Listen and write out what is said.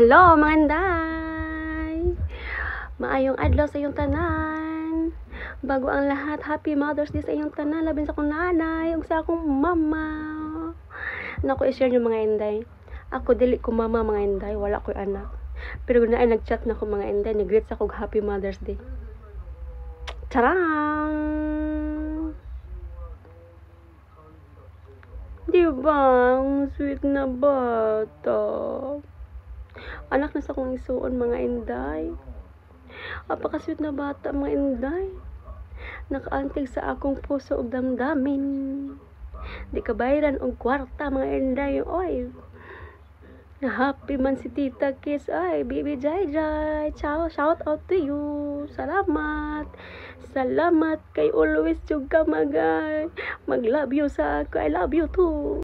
Hello mga inday! Maayong adlaw sa iyong tanan. Bago ang lahat, Happy Mother's Day sa iyong tanan. Labin sa akong nanay, ug sa akong mama. Naku, i-share nyo mga inday. Ako dili ko mama mga inday, wala ko'y anak. Pero na ay nag-chat na ko mga inday, nag-greet sa kong Happy Mother's Day. Charang! Diba? Ang sweet na bata. Anak na sa kong isuon mga inday. Apaka-sweet na bata mga inday. Nakaantig sa akong puso ug damdamin. Di kabayran og kwarta mga inday. Oy. Happy man si Tita Kiss. Ay, baby Jai Jai. Ciao, shout out to you. Salamat. Salamat kay always jud ka magay. Mag love you sa ako. I love you too.